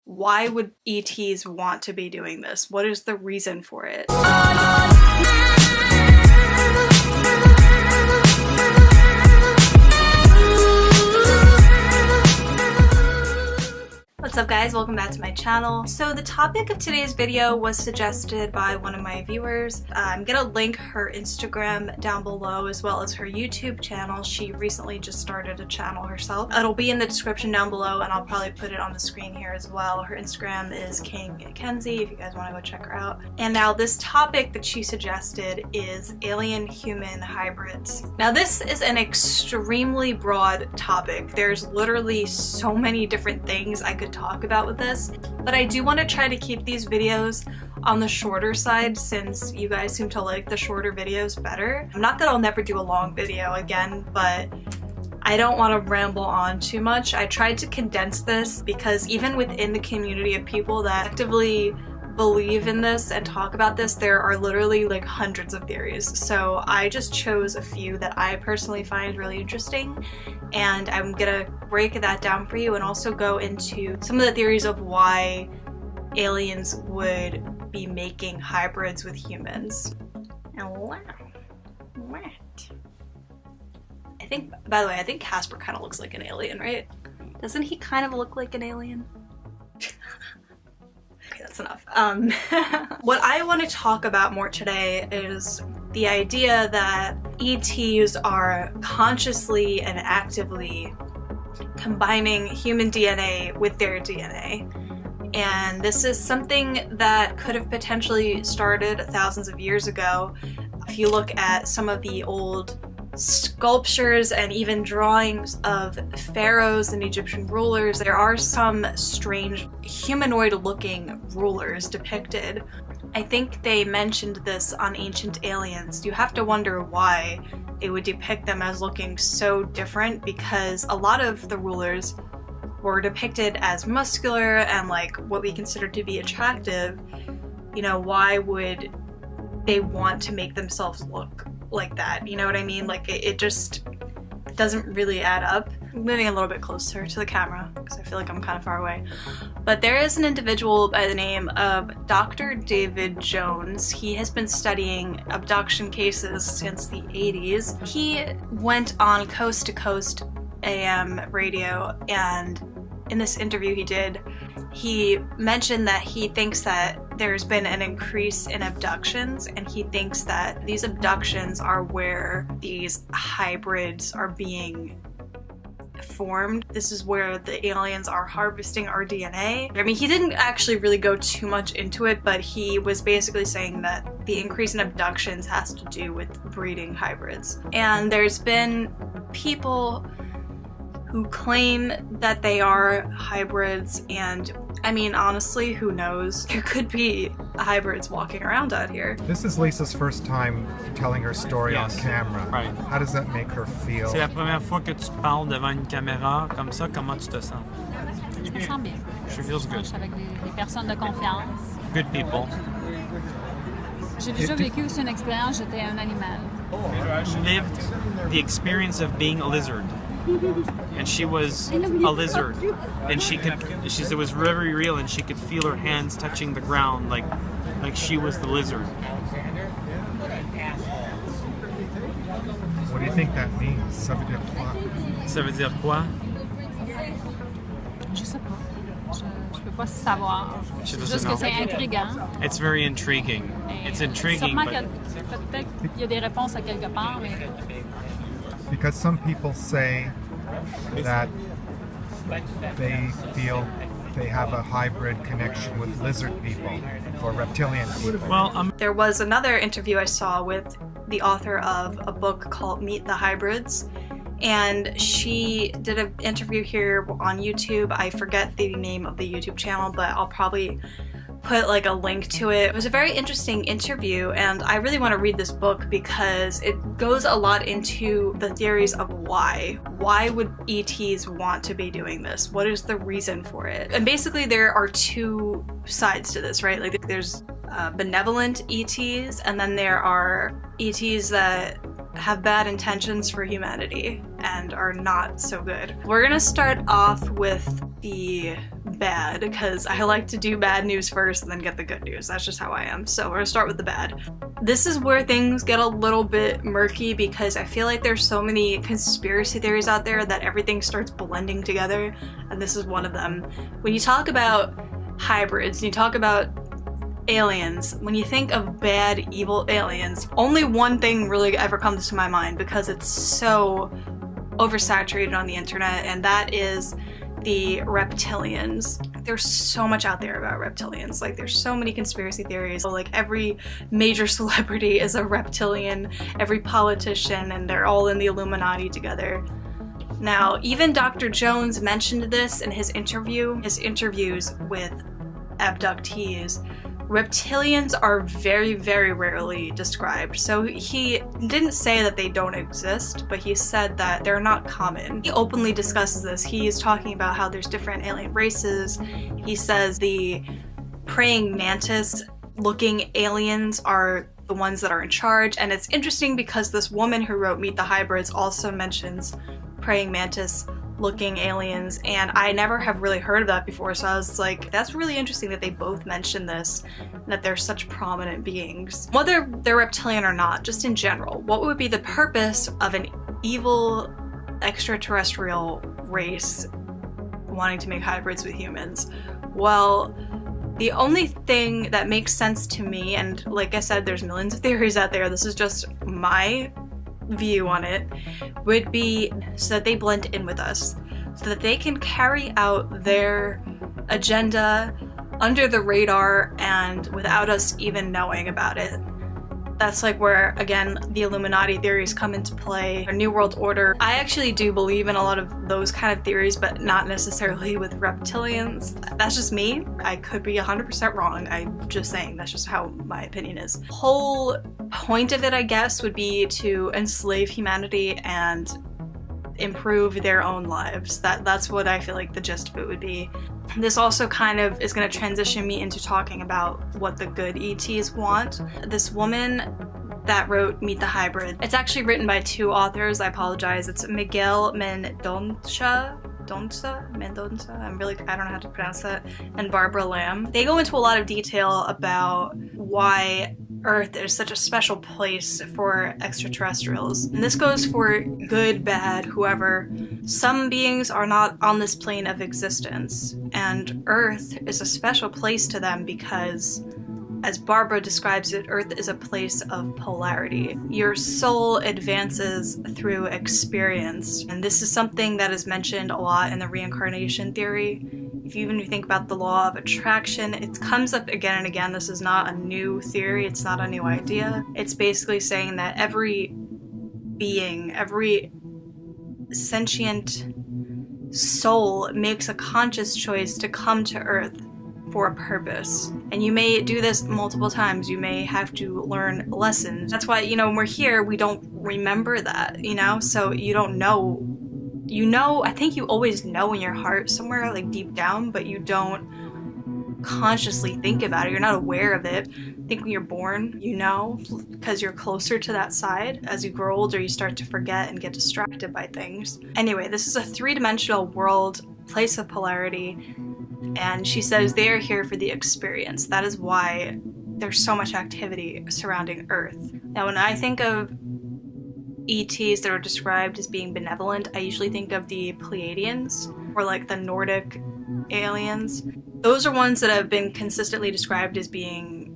Why would ETs want to be doing this? What is the reason for it? What's up guys, welcome back to my channel. So the topic of today's video was suggested by one of my viewers. I'm gonna link her Instagram down below as well as her YouTube channel. She recently just started a channel herself. It'll be in the description down below and I'll probably put it on the screen here as well. Her Instagram is King Kenzie if you guys want to go check her out. And now this topic that she suggested is alien-human hybrids. Now this is an extremely broad topic. There's literally so many different things I could talk about with this, but I do want to try to keep these videos on the shorter side since you guys seem to like the shorter videos better. Not that I'll never do a long video again, but I don't want to ramble on too much. I tried to condense this because even within the community of people that actively believe in this and talk about this, there are literally like hundreds of theories. So I just chose a few that I personally find really interesting, and I'm gonna break that down for you and also go into some of the theories of why aliens would be making hybrids with humans. And wow, what? I think, by the way, I think Casper kind of looks like an alien, right? Doesn't he kind of look like an alien? Okay, that's enough. What I want to talk about more today is the idea that ETs are consciously and actively combining human DNA with their DNA. And this is something that could have potentially started thousands of years ago. If you look at some of the old sculptures and even drawings of pharaohs and Egyptian rulers, there are some strange humanoid-looking rulers depicted. I think they mentioned this on Ancient Aliens. You have to wonder why they would depict them as looking so different, because a lot of the rulers were depicted as muscular and like what we consider to be attractive. You know, why would they want to make themselves look like that? You know what I mean? Like it just doesn't really add up. I'm moving a little bit closer to the camera because I feel like I'm kind of far away. But there is an individual by the name of Dr. David Jones. He has been studying abduction cases since the 80s. He went on Coast to Coast AM radio, and in this interview he did, he mentioned that he thinks that there's been an increase in abductions, and he thinks that these abductions are where these hybrids are being formed. This is where the aliens are harvesting our DNA. I mean, he didn't actually really go too much into it, but he was basically saying that the increase in abductions has to do with breeding hybrids. And there's been people who claim that they are hybrids, and I mean, honestly, who knows? There could be hybrids walking around out here. This is Lisa's first time telling her story on camera. Right. How does that make her feel? C'est la première fois que tu parles devant une caméra comme ça. Comment tu te sens? Je me sens bien. She feels good. Je suis avec des personnes de confiance. Good people. J'ai déjà vécu aussi une expérience, j'étais un animal. Lived the experience of being a lizard. And she was a lizard, and she said it was very real, and she could feel her hands touching the ground like she was the lizard. What do you think that means? Ça veut dire quoi? Ça veut dire quoi? Je sais pas. Je peux pas savoir. She C'est doesn't juste know. que c'est intriguant. It's very intriguing. It's intriguing, Sûrement but peut-être qu'il y a des réponses à quelque part, mais Because some people say that they feel they have a hybrid connection with lizard people or reptilian people. well, There was another interview I saw with the author of a book called Meet the Hybrids, and she did an interview here on YouTube. I forget the name of the YouTube channel, but I'll probably put like a link to it. It was a very interesting interview, and I really want to read this book because it goes a lot into the theories of why. Why would ETs want to be doing this? What is the reason for it? And basically there are two sides to this, right? Like there's benevolent ETs, and then there are ETs that have bad intentions for humanity and are not so good. We're gonna start off with the bad because I like to do bad news first and then get the good news. That's just how I am. So we're gonna start with the bad. This is where things get a little bit murky because I feel like there's so many conspiracy theories out there that everything starts blending together, and this is one of them. When you talk about hybrids, you talk about aliens, when you think of bad, evil aliens, only one thing really ever comes to my mind because it's so oversaturated on the internet, and that is the reptilians. There's so much out there about reptilians. Like, there's so many conspiracy theories. So, like, every major celebrity is a reptilian, every politician, and they're all in the Illuminati together. Now, even Dr. Jones mentioned this in his interviews with abductees. Reptilians are very, very rarely described. So he didn't say that they don't exist, but he said that they're not common. He openly discusses this. He's talking about how there's different alien races. He says the praying mantis looking aliens are the ones that are in charge. And it's interesting because this woman who wrote Meet the Hybrids also mentions praying mantis looking aliens, and I never have really heard of that before, so I was like, that's really interesting that they both mention this, and that they're such prominent beings. Whether they're reptilian or not, just in general, what would be the purpose of an evil extraterrestrial race wanting to make hybrids with humans? Well, the only thing that makes sense to me, and like I said, there's millions of theories out there, this is just my view on it, would be so that they blend in with us, so that they can carry out their agenda under the radar and without us even knowing about it. That's like where, again, the Illuminati theories come into play, a New World Order. I actually do believe in a lot of those kind of theories, but not necessarily with reptilians. That's just me. I could be 100% wrong. I'm just saying that's just how my opinion is. The whole point of it, I guess, would be to enslave humanity and improve their own lives. That's what I feel like the gist of it would be. This also kind of is going to transition me into talking about what the good ETs want. This woman that wrote Meet the Hybrid, it's actually written by two authors, I apologize. It's Miguel Mendonça, I don't know how to pronounce that, and Barbara Lamb. They go into a lot of detail about why Earth is such a special place for extraterrestrials. And this goes for good, bad, whoever. Some beings are not on this plane of existence, and Earth is a special place to them because, as Barbara describes it, Earth is a place of polarity. Your soul advances through experience, and this is something that is mentioned a lot in the reincarnation theory. If you even think about the law of attraction, it comes up again and again. This is not a new theory, it's not a new idea. It's basically saying that every being, every sentient soul makes a conscious choice to come to Earth for a purpose. And you may do this multiple times. You may have to learn lessons. That's why, when we're here, we don't remember that, So you don't know. I think you always know in your heart somewhere, like deep down, but you don't consciously think about it. You're not aware of it. I think when you're born, because you're closer to that side. As you grow older, you start to forget and get distracted by things. Anyway, this is a three-dimensional world, place of polarity, and she says they are here for the experience. That is why there's so much activity surrounding Earth. Now, when I think of ETs that are described as being benevolent, I usually think of the Pleiadians, or like the Nordic aliens. Those are ones that have been consistently described as being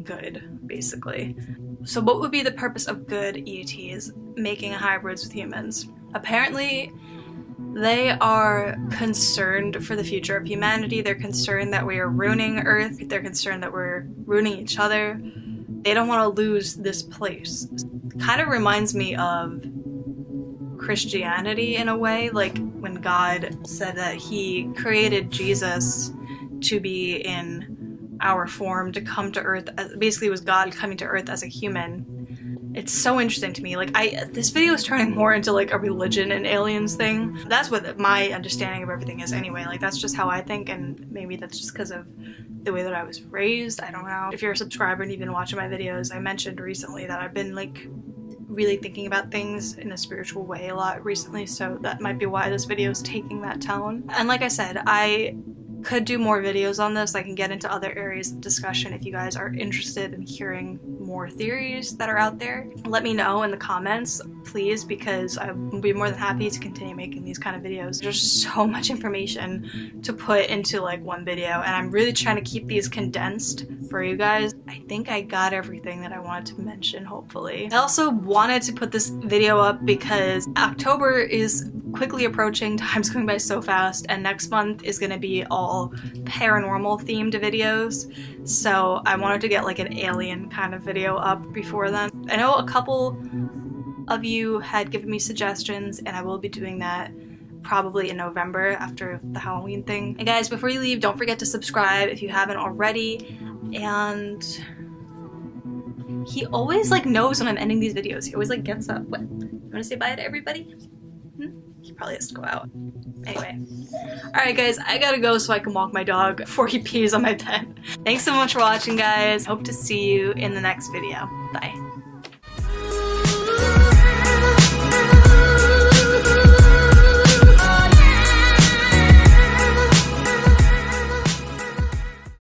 good, basically. So what would be the purpose of good ETs making hybrids with humans? Apparently, they are concerned for the future of humanity. They're concerned that we are ruining Earth. They're concerned that we're ruining each other. They don't want to lose this place. Kind of reminds me of Christianity in a way, like when God said that he created Jesus to be in our form, to come to Earth. Basically, it was God coming to Earth as a human. It's so interesting to me. This video is turning more into like a religion and aliens thing. That's what my understanding of everything is anyway. That's just how I think, and maybe that's just because of the way that I was raised. I don't know. If you're a subscriber and you've been watching my videos, I mentioned recently that I've been really thinking about things in a spiritual way a lot recently, so that might be why this video is taking that tone. And like I said, I could do more videos on this. I can get into other areas of discussion if you guys are interested in hearing more theories that are out there. Let me know in the comments, please, because I would be more than happy to continue making these kind of videos. There's so much information to put into like one video, and I'm really trying to keep these condensed for you guys. I think I got everything that I wanted to mention, hopefully. I also wanted to put this video up because October is quickly approaching, time's going by so fast, and next month is gonna be all paranormal themed videos, so I wanted to get like an alien kind of video up before then. I know a couple of you had given me suggestions, and I will be doing that probably in November after the Halloween thing. And guys, before you leave, don't forget to subscribe if you haven't already. And he always like knows when I'm ending these videos. He always like gets up. What? You wanna say bye to everybody? He probably has to go out. Anyway. Alright guys, I gotta go so I can walk my dog before he pees on my bed. Thanks so much for watching, guys. Hope to see you in the next video. Bye.